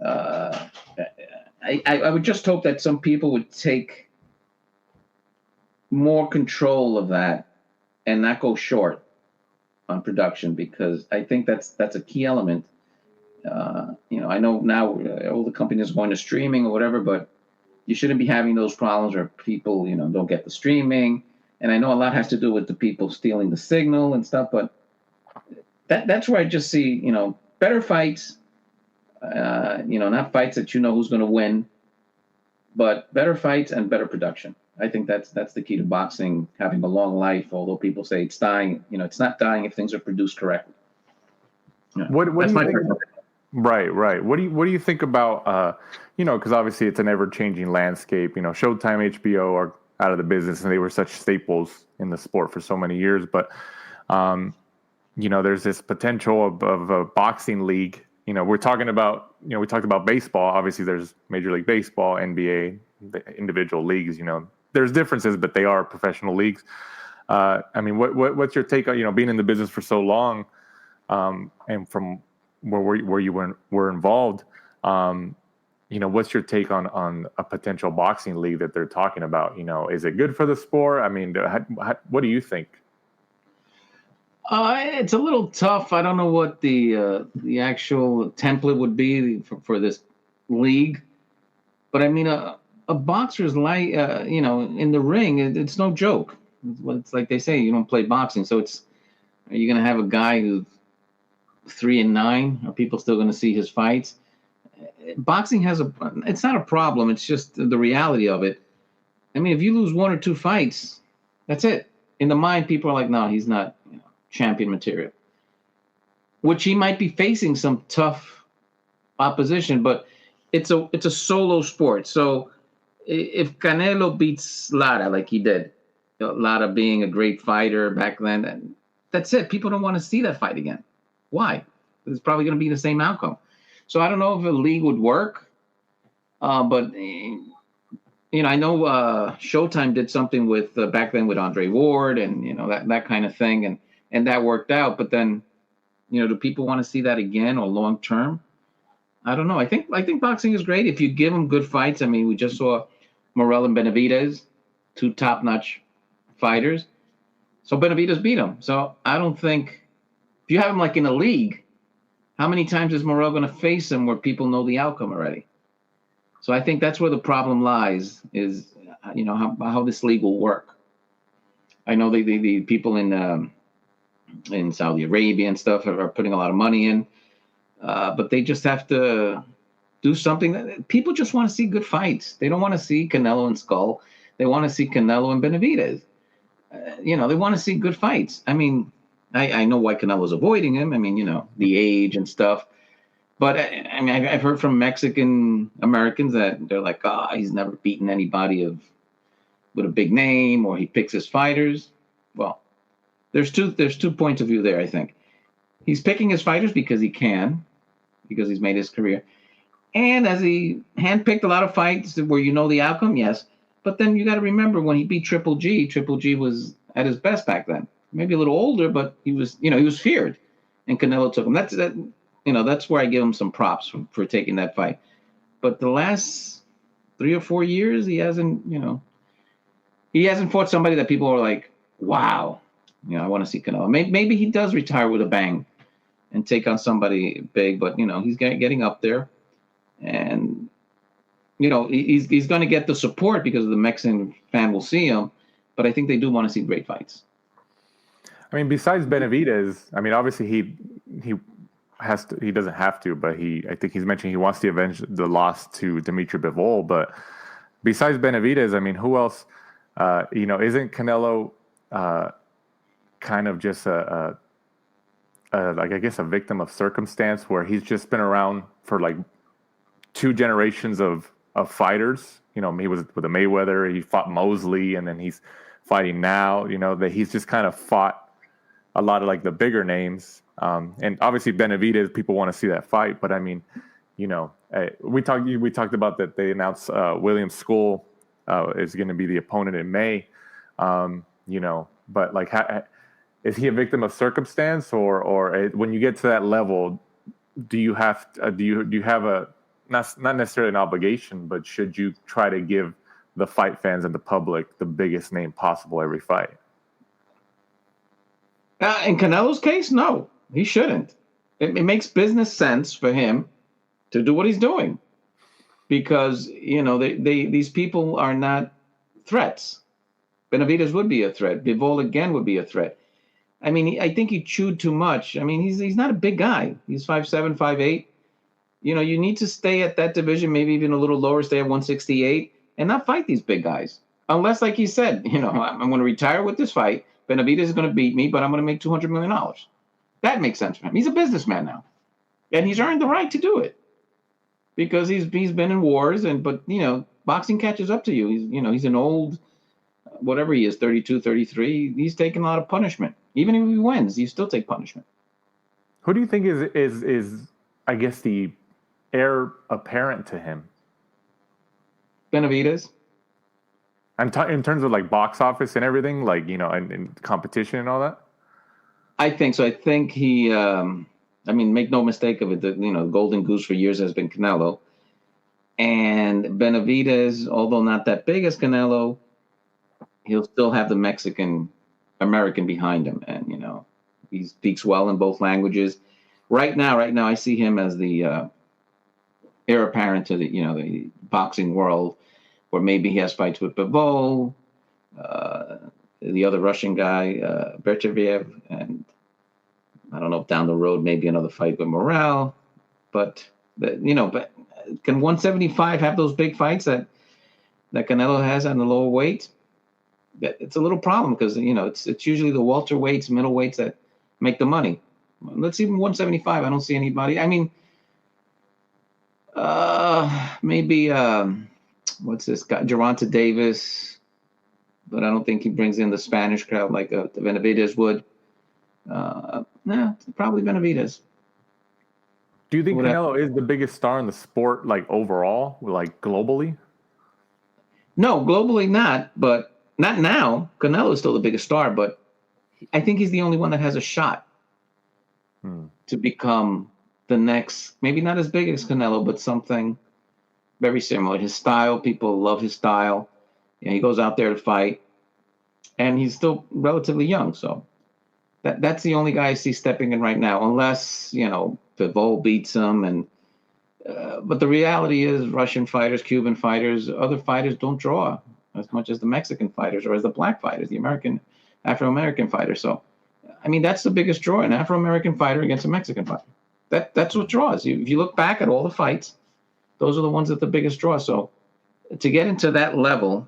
I would just hope that some people would take more control of that and not go short on production, because I think that's a key element. I know now all the companies are going to streaming or whatever, but you shouldn't be having those problems where people, don't get the streaming. And I know a lot has to do with the people stealing the signal and stuff, but that's where I just see, better fights, not fights that who's going to win, but better fights and better production. I think that's the key to boxing having a long life. Although people say it's dying, it's not dying if things are produced correctly. What do you think? Right. What do you think about because obviously it's an ever-changing landscape. Showtime, HBO are out of the business, and they were such staples in the sport for so many years. But there's this potential of a boxing league. We're talking about we talked about baseball. Obviously, there's Major League Baseball, NBA, the individual leagues. There's differences, but they are professional leagues. I mean, what's your take on being in the business for so long, and from where you were involved? What's your take on a potential boxing league that they're talking about? Is it good for the sport? I mean, what do you think? It's a little tough. I don't know what the actual template would be for this league, but I mean, a boxer's life, in the ring, it's no joke. It's like they say, you don't play boxing, so are you going to have a guy who's 3-9? Are people still going to see his fights? Boxing it's not a problem. It's just the reality of it. I mean, if you lose 1 or 2 fights, that's it. In the mind, people are like, no, he's not champion material. Which he might be facing some tough opposition, but it's a solo sport. So if Canelo beats Lara like he did, Lara being a great fighter back then, that's it. People don't want to see that fight again. Why? It's probably going to be the same outcome. So I don't know if a league would work, but I know Showtime did something with back then with Andre Ward and that kind of thing, and that worked out. But then, do people want to see that again or long term? I don't know. I think boxing is great if you give them good fights. I mean, we just saw Morel and Benavidez, 2 top-notch fighters. So Benavidez beat him. So I don't think if you have him like in a league, how many times is Morel going to face him where people know the outcome already? So I think that's where the problem lies, is how this league will work. I know the people in Saudi Arabia and stuff are putting a lot of money in, but they just have to do something that people just want to see good fights. They don't want to see Canelo and Skull. They want to see Canelo and Benavidez. They want to see good fights. I mean, I know why Canelo's avoiding him. I mean, the age and stuff. But I mean, I've heard from Mexican Americans that they're like, he's never beaten anybody with a big name, or he picks his fighters. Well, there's two points of view there, I think. He's picking his fighters because he can, because he's made his career. And as he handpicked a lot of fights where the outcome, yes. But then you got to remember when he beat Triple G was at his best back then. Maybe a little older, but he was feared. And Canelo took him. That's where I give him some props for taking that fight. But the last 3 or 4 years, he hasn't fought somebody that people are like, wow, I want to see Canelo. Maybe he does retire with a bang and take on somebody big, but he's getting up there. And he's going to get the support because the Mexican fan will see him, but I think they do want to see great fights. I mean, besides Benavidez, I mean, obviously he doesn't have to, but I think he's mentioned he wants to avenge the loss to Dimitri Bivol. But besides Benavidez, I mean, who else? Isn't Canelo kind of just a victim of circumstance, where he's just been around for like 2 generations of fighters? He was with the Mayweather, he fought Mosley, and then he's fighting now. That he's just kind of fought a lot of like the bigger names. And obviously Benavidez, people want to see that fight, but I mean, we talked about that they announced William School is going to be the opponent in May. But like, is he a victim of circumstance, or when you get to that level, do you have a not necessarily an obligation, but should you try to give the fight fans and the public the biggest name possible every fight? In Canelo's case, no, he shouldn't. It makes business sense for him to do what he's doing, because these people are not threats. Benavidez would be a threat. Bivol again would be a threat. I mean, I think he chewed too much. I mean, he's not a big guy. He's 5'7", 5'8". You need to stay at that division, maybe even a little lower, stay at 168, and not fight these big guys. Unless, like he said, I'm going to retire with this fight. Benavidez is going to beat me, but I'm going to make $200 million. That makes sense for him. He's a businessman now, and he's earned the right to do it because he's been in wars, but boxing catches up to you. He's an old, whatever he is, 32, 33. He's taking a lot of punishment. Even if he wins, you still take punishment. Who do you think is I guess the heir apparent to him? Benavidez. In terms of like box office and everything, like, and competition and all that? I think so. I think he, make no mistake of it, the golden goose for years has been Canelo. And Benavidez, although not that big as Canelo, he'll still have the Mexican-American behind him. And, he speaks well in both languages. Right now, I see him as the heir apparent to the boxing world, where maybe he has fights with Bivol, the other Russian guy, Bercheviev, and I don't know if down the road maybe another fight with Morrell. But can 175 have those big fights that Canelo has on the lower weight? It's a little problem because it's usually the welterweights, middleweights that make the money. Let's even 175. I don't see anybody. I mean, maybe what's this guy, Gervonta Davis, but I don't think he brings in the Spanish crowd like the Benavidez would. Probably Benavidez. Do you think Canelo is the biggest star in the sport, like overall, like globally? No, globally not, but not now. Canelo is still the biggest star, but I think he's the only one that has a shot to become the next, maybe not as big as Canelo, but something very similar. His style, people love his style. He goes out there to fight, and he's still relatively young. So that's the only guy I see stepping in right now, unless, Bivol beats him. But the reality is Russian fighters, Cuban fighters, other fighters don't draw as much as the Mexican fighters or as the black fighters, the Afro-American fighters. So, I mean, that's the biggest draw, an Afro-American fighter against a Mexican fighter. That's what draws. If you look back at all the fights, those are the ones that the biggest draw. So to get into that level,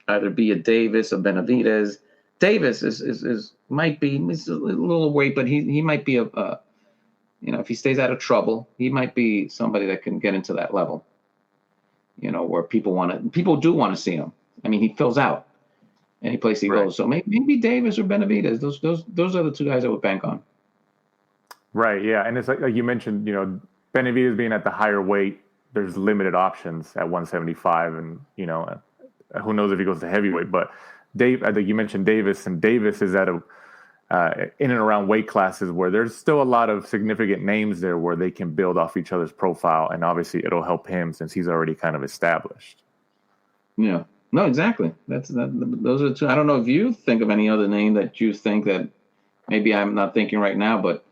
either be a Davis or Benavidez. Davis is might be, he's a little weight, but he might be if he stays out of trouble, he might be somebody that can get into that level. Where people do want to see him. I mean, he fills out any place he goes. So maybe Davis or Benavidez. Those are the two guys I would bank on. Right. Yeah, and it's like you mentioned, Benavidez being at the higher weight, there's limited options at 175, and who knows if he goes to heavyweight. But I think you mentioned Davis, and Davis is at in and around weight classes where there's still a lot of significant names there where they can build off each other's profile, and obviously it'll help him since he's already kind of established. Yeah. No, exactly. Those are the two. I don't know if you think of any other name that you think that maybe I'm not thinking right now, but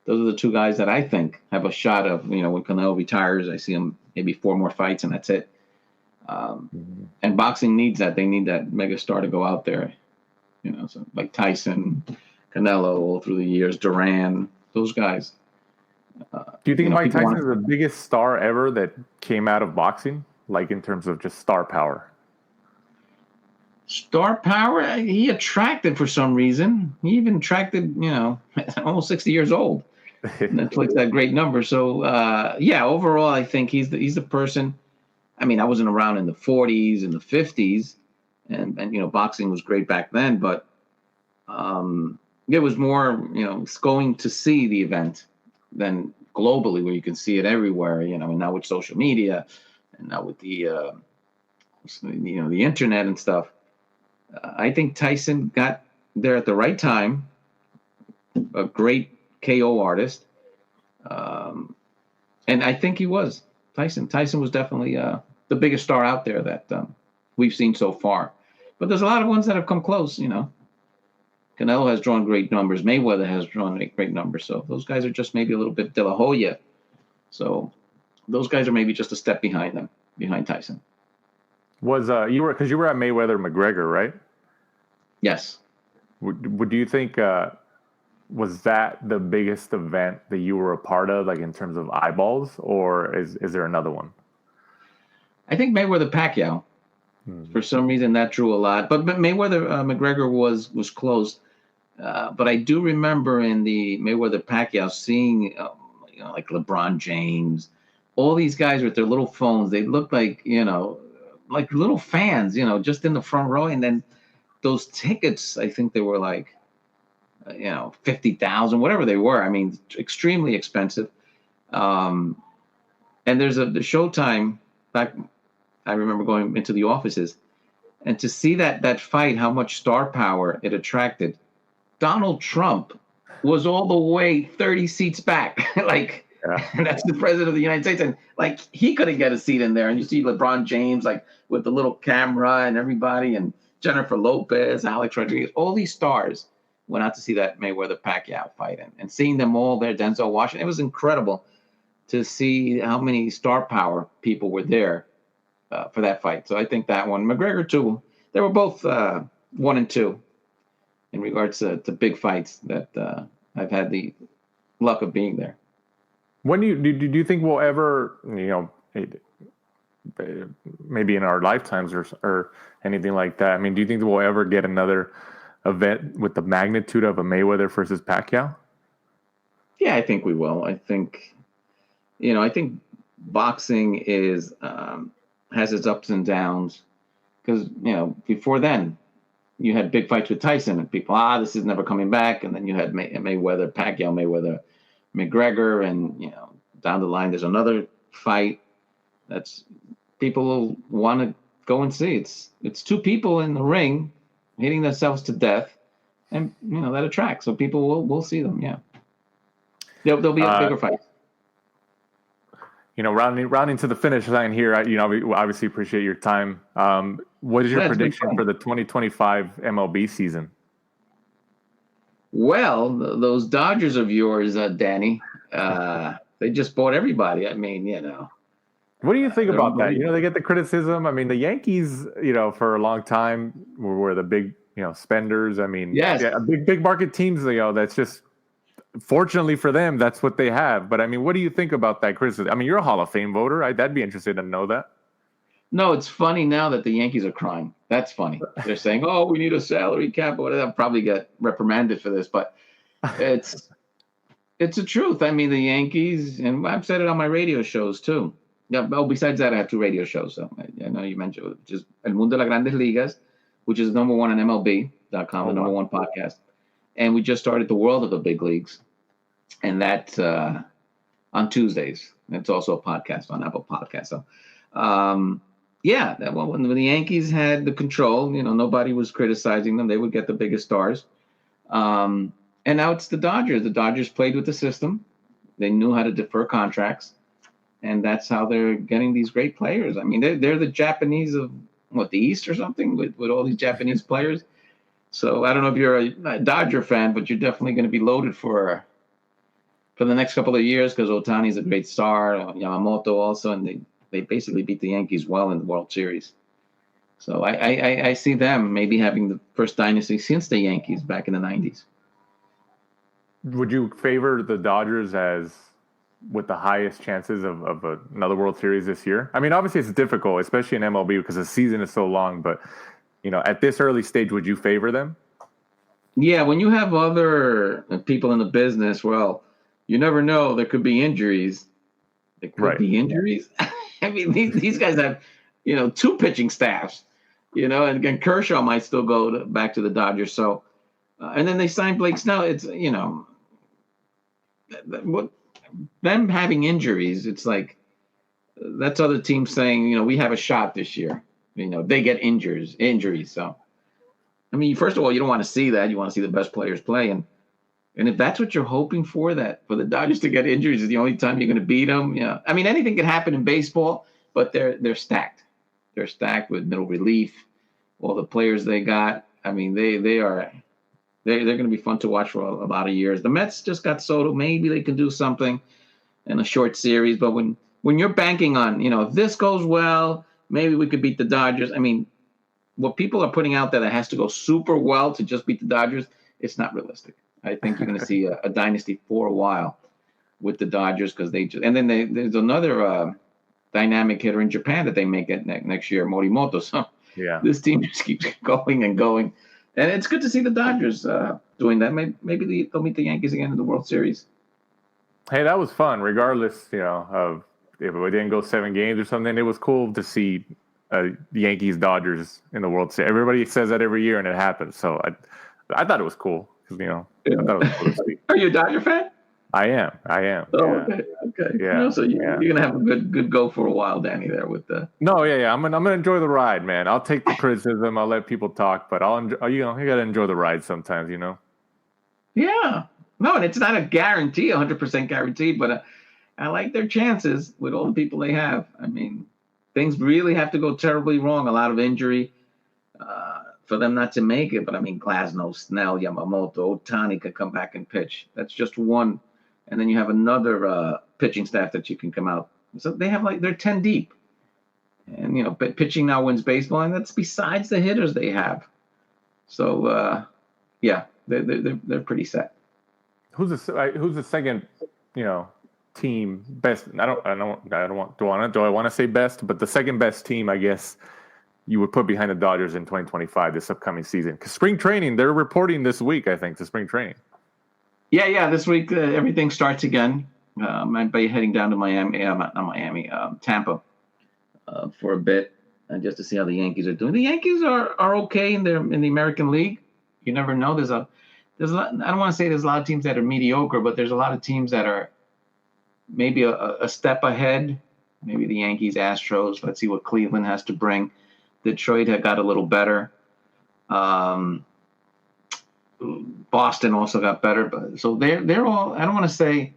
those are the two guys that I think have a shot of, when Canelo retires, I see him maybe 4 more fights and that's it. And boxing needs that. They need that mega star to go out there, so like Tyson, Canelo all through the years, Duran, those guys. Do you think Mike Tyson is the biggest star ever that came out of boxing, like in terms of just star power? Star power, he attracted for some reason. He even attracted, almost 60 years old. Netflix had great numbers. So, overall, I think he's the person. I mean, I wasn't around in the 40s and the 50s, and boxing was great back then, but it was more, going to see the event than globally where you can see it everywhere, and now with social media and now with the, the internet and stuff. I think Tyson got there at the right time, a great KO artist. And I think he was. Tyson was definitely the biggest star out there that we've seen so far. But there's a lot of ones that have come close, Canelo has drawn great numbers. Mayweather has drawn great numbers. So those guys are just maybe a little bit de la Hoya. So those guys are maybe just a step behind Tyson. Was you were at Mayweather McGregor, right? Yes. Would you think was that the biggest event that you were a part of, like in terms of eyeballs, or is there another one? I think Mayweather Pacquiao. For some reason that drew a lot, but Mayweather McGregor was close. But I do remember in the Mayweather Pacquiao seeing like LeBron James, all these guys with their little phones. They looked like like little fans, just in the front row. And then those tickets, I think they were like, 50,000, whatever they were. I mean, extremely expensive. And there's the Showtime back. I remember going into the offices and to see that fight, how much star power it attracted. Donald Trump was all the way 30 seats back. That's the president of the United States. And like, he couldn't get a seat in there. And you see LeBron James, like with the little camera and everybody, and Jennifer Lopez, Alex Rodriguez, all these stars went out to see that Mayweather Pacquiao fight, and seeing them all there, Denzel Washington, it was incredible to see how many star power people were there for that fight. So I think that one, McGregor too, they were both 1 and 2 in regards to big fights that I've had the luck of being there. When do you think we'll ever, maybe in our lifetimes or anything like that? I mean, do you think we'll ever get another event with the magnitude of a Mayweather versus Pacquiao? Yeah, I think we will. I think boxing is has its ups and downs because before then you had big fights with Tyson and people, this is never coming back, and then you had Mayweather Pacquiao, Mayweather McGregor, and down the line there's another fight that's people will want to go and see. It's two people in the ring hitting themselves to death, and that attracts. So people will see them. Yeah, there'll be a bigger fight. Rounding to the finish line here. We obviously appreciate your time. What is your prediction for the 2025 MLB season? Well, those Dodgers of yours, Danny, they just bought everybody. I mean, What do you think about that? They get the criticism. I mean, the Yankees, for a long time were the big, spenders. I mean, yes. Big market teams, that's just Fortunately for them, that's what they have. But I mean, what do you think about that criticism? I mean, you're a Hall of Fame voter. I'd be interested to know that. No, it's funny now that the Yankees are crying. That's funny. They're saying, "Oh, we need a salary cap." Or I'll probably get reprimanded for this, but it's the truth. I mean, the Yankees, and I've said it on my radio shows too. Yeah. Oh, besides that, I have 2 radio shows. So I know you mentioned, which is El Mundo de las Grandes Ligas, which is number 1 on MLB.com, the number 1 podcast, and we just started the World of the Big Leagues, and that on Tuesdays. It's also a podcast on Apple Podcasts. So. When the Yankees had the control, nobody was criticizing them. They would get the biggest stars. And now it's the Dodgers. The Dodgers played with the system. They knew how to defer contracts. And that's how they're getting these great players. I mean, they're the Japanese of, the East or something with all these Japanese players. So I don't know if you're a Dodger fan, but you're definitely going to be loaded for the next couple of years because Ohtani's a great star, Yamamoto also, and they basically beat the Yankees well in the World Series. So I see them maybe having the first dynasty since the Yankees back in the 90s. Would you favor the Dodgers as with the highest chances of another World Series this year? I mean, obviously it's difficult, especially in MLB because the season is so long. But, at this early stage, would you favor them? Yeah, when you have other people in the business, well, you never know. There could be injuries. There could be injuries. I mean, these guys have, 2 pitching staffs, and again, Kershaw might still go back to the Dodgers. So, and then they signed Blake Snell. It's, what them having injuries, it's like that's other teams saying, we have a shot this year. They get injuries. So, I mean, first of all, you don't want to see that. You want to see the best players play. And if that's what you're hoping for the Dodgers to get injuries is the only time you're going to beat them. I mean, anything can happen in baseball, but they're stacked. They're stacked with middle relief, all the players they got. I mean, they're going to be fun to watch for a lot of years. The Mets just got Soto. Maybe they can do something in a short series. But when you're banking on, if this goes well, maybe we could beat the Dodgers. I mean, what people are putting out there that has to go super well to just beat the Dodgers, it's not realistic. I think you're going to see a dynasty for a while with the Dodgers because and then there's another dynamic hitter in Japan that they make it next year, Morimoto. So this team just keeps going and going. And it's good to see the Dodgers doing that. Maybe they'll meet the Yankees again in the World Series. Hey, that was fun. Regardless, of if we didn't go 7 games or something, it was cool to see the Yankees-Dodgers in the World Series. Everybody says that every year, and it happens. So I thought it was cool. I thought it was cool to see. Are you a Dodger fan? I am. Oh, okay. Yeah. So you're gonna have a good go for a while, Danny. There with the. No, yeah. I'm gonna enjoy the ride, man. I'll take the criticism. I'll let people talk, but I'll enjoy. You gotta enjoy the ride sometimes, Yeah. No, and it's not a guarantee, 100% guaranteed, but I like their chances with all the people they have. I mean, things really have to go terribly wrong. A lot of injury for them not to make it. But I mean, Glasnow, Snell, Yamamoto, Ohtani could come back and pitch. That's just one. And then you have another pitching staff that you can come out. So they have they're 10 deep. And, pitching now wins baseball. And that's besides the hitters they have. So, they're pretty set. Who's the second, team best? Do I want to say best? But the second best team, I guess, you would put behind the Dodgers in 2025, this upcoming season. Because spring training, they're reporting this week, I think, to spring training. Yeah. This week, everything starts again. I'll be heading down to Miami, Tampa for a bit, just to see how the Yankees are doing. The Yankees are okay in the American League. You never know. There's a lot, I don't want to say there's a lot of teams that are mediocre, but there's a lot of teams that are maybe a step ahead. Maybe the Yankees, Astros. Let's see what Cleveland has to bring. Detroit had got a little better. Boston also got better, but so they're all. I don't want to say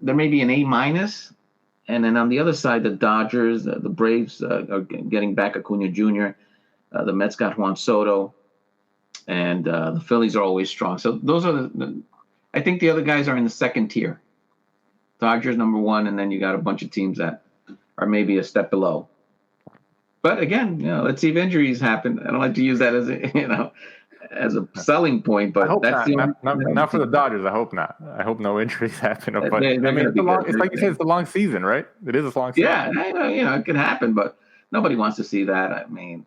there may be an A-, and then on the other side, the Dodgers, the Braves are getting back Acuna Jr. The Mets got Juan Soto, and the Phillies are always strong. So those are I think the other guys are in the second tier. Dodgers number 1, and then you got a bunch of teams that are maybe a step below. But again, let's see if injuries happen. I don't like to use that as as a selling point, I but hope that's not for the Dodgers. I hope not. I hope no injuries happen. But I mean, it's like you said, it's a long season, right? It is a long season. Yeah, it could happen, but nobody wants to see that. I mean,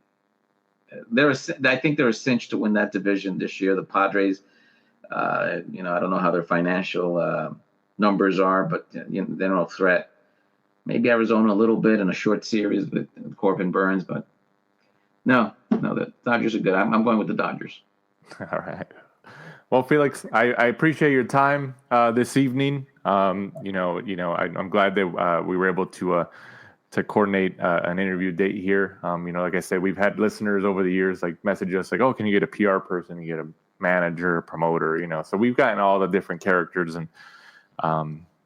I think they're a cinch to win that division this year. The Padres, I don't know how their financial numbers are, but they're no threat. Maybe Arizona a little bit in a short series with Corbin Burns, but no, the Dodgers are good. I'm going with the Dodgers. All right. Well, Felix, I appreciate your time this evening. I'm glad that we were able to coordinate an interview date here. Like I said, we've had listeners over the years like message us like, oh, can you get a PR person? You get a manager, a promoter, So we've gotten all the different characters, and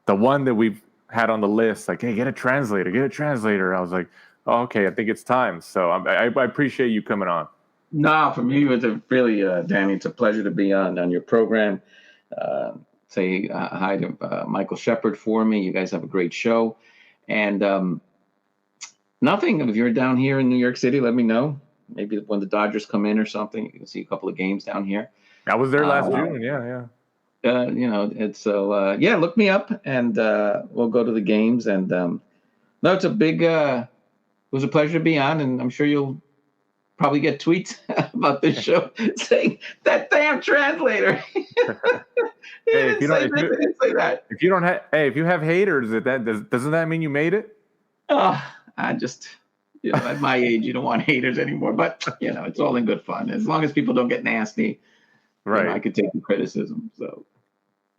the one that we've had on the list, like, hey, get a translator. I was like, oh, okay, I think it's time. So I appreciate you coming on. No, for me, it's Danny, it's a pleasure to be on your program. Say hi to Michael Shepard for me. You guys have a great show. And nothing, if you're down here in New York City, let me know. Maybe when the Dodgers come in or something, you can see a couple of games down here. I was there last June, yeah. Look me up, and we'll go to the games. And it's a big, it was a pleasure to be on, and I'm sure you'll probably get tweets about this show saying that damn translator. If you have haters, doesn't that mean you made it? I just, at my age, you don't want haters anymore. But it's all in good fun as long as people don't get nasty. Right, I could take the criticism. So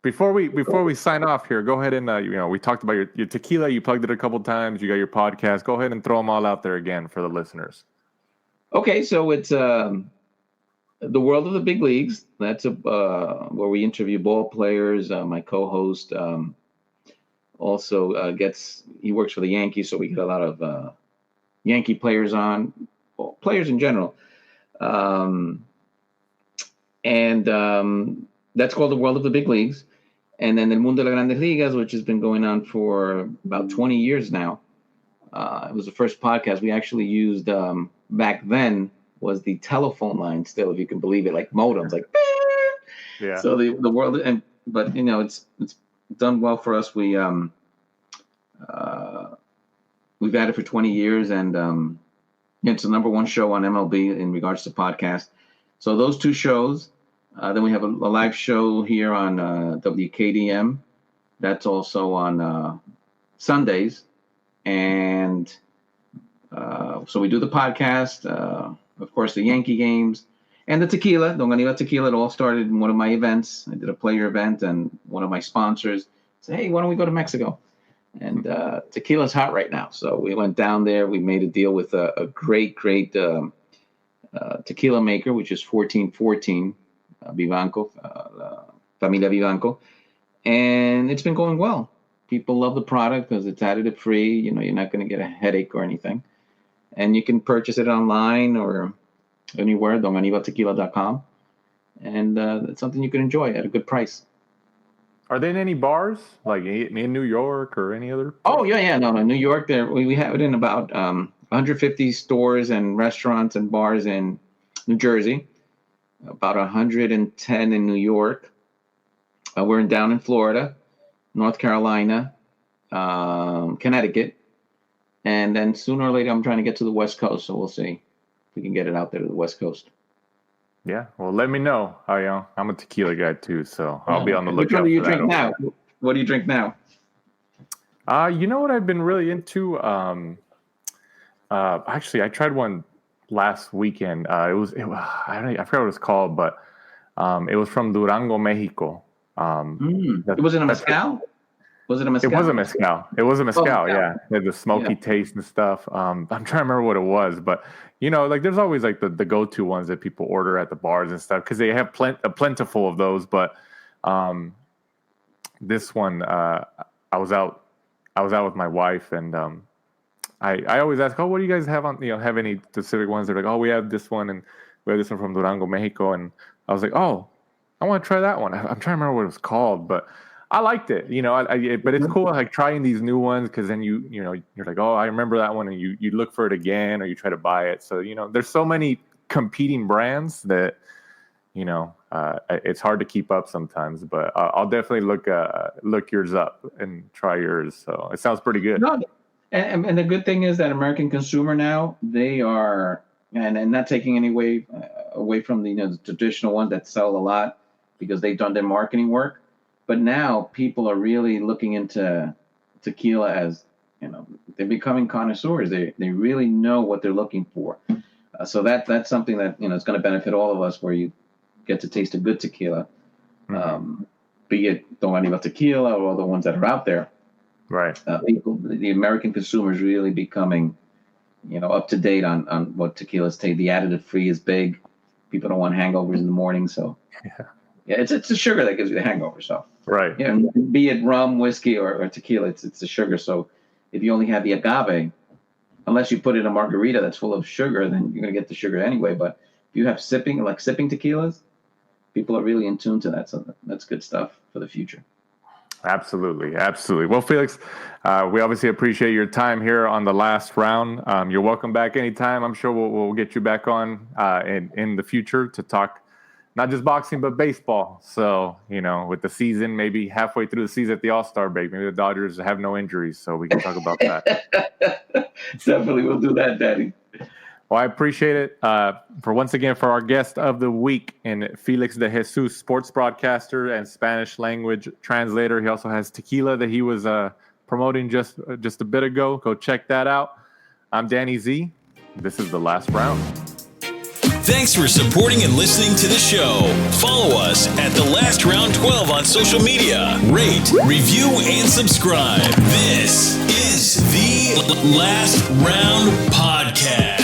before we sign off here, go ahead and we talked about your tequila. You plugged it a couple times. You got your podcast. Go ahead and throw them all out there again for the listeners. Okay, so it's the World of the Big Leagues. That's where we interview ball players. My co-host also he works for the Yankees, so we get a lot of Yankee players on, players in general. And that's called the World of the Big Leagues. And then El Mundo de las Grandes Ligas, which has been going on for about 20 years now. It was the first podcast we actually used back then was the telephone line still, if you can believe it, like modems, like yeah. So the world, but it's done well for us. We've had it for 20 years, and it's the number one show on MLB in regards to podcast. So those two shows. Then we have a live show here on WKDM. That's also on Sundays. And so we do the podcast, of course, the Yankee games, and the tequila. Don Anibal Tequila, it all started in one of my events. I did a player event, and one of my sponsors said, hey, why don't we go to Mexico? And tequila's hot right now. So we went down there. We made a deal with a great tequila maker, which is 1414. Vivanco, Familia Vivanco, and it's been going well. People love the product because it's additive free. You're not going to get a headache or anything, and you can purchase it online or anywhere. DonAnibalTequila.com, and it's something you can enjoy at a good price. Are there any bars like in New York or any other? Oh yeah, no, New York. There we have it in about 150 stores and restaurants and bars in New Jersey. About 110 in New York. We're down in Florida, North Carolina, Connecticut, and then sooner or later I'm trying to get to the West Coast. So we'll see if we can get it out there to the West Coast. Yeah, well, let me know. I'm a tequila guy too, so I'll be on the lookout. What do you drink now? What do you drink now? You know what I've been really into? Actually, I tried one last weekend. I forgot what it was called, but it was from Durango, Mexico. It was in a mezcal? Was it a mezcal? It was a mezcal. Oh, yeah. It had the smoky taste and stuff. I'm trying to remember what it was, but like there's always like the go-to ones that people order at the bars and stuff because they have plentiful of those. But this one, I was out with my wife, and I always ask, oh, what do you guys have on? Have any specific ones? They're like, oh, we have this one, and we have this one from Durango, Mexico, and I was like, oh, I want to try that one. I'm trying to remember what it was called, but I liked it. But it's cool like trying these new ones because then you're like, oh, I remember that one, and you look for it again or you try to buy it. So there's so many competing brands that it's hard to keep up sometimes, but I'll definitely look yours up and try yours. So it sounds pretty good. No, and the good thing is that American consumer now, they are, and not taking any away from the traditional ones that sell a lot because they've done their marketing work, but now people are really looking into tequila as, they're becoming connoisseurs. They really know what they're looking for. So that's something that, is going to benefit all of us, where you get to taste a good tequila, be it the Anibal Tequila or all the ones that are out there. Right. The American consumer is really becoming, up to date on what tequilas taste. The additive free is big. People don't want hangovers in the morning, so it's the sugar that gives you the hangover. So right. Be it rum, whiskey, or tequila, it's the sugar. So if you only have the agave, unless you put it in a margarita that's full of sugar, then you're gonna get the sugar anyway. But if you have sipping tequilas, people are really in tune to that. So that's good stuff for the future. Absolutely. Well, Felix, we obviously appreciate your time here on the last round. You're welcome back anytime. I'm sure we'll get you back on in the future to talk not just boxing, but baseball. So, with the season, maybe halfway through the season at the All-Star break, maybe the Dodgers have no injuries, so we can talk about that. Definitely, we'll do that, Daddy. Well, I appreciate it. For our guest of the week, and Felix DeJesus, sports broadcaster and Spanish language translator. He also has tequila that he was promoting just a bit ago. Go check that out. I'm Danny Z. This is The Last Round. Thanks for supporting and listening to the show. Follow us at The Last Round 12 on social media. Rate, review, and subscribe. This is The Last Round Podcast.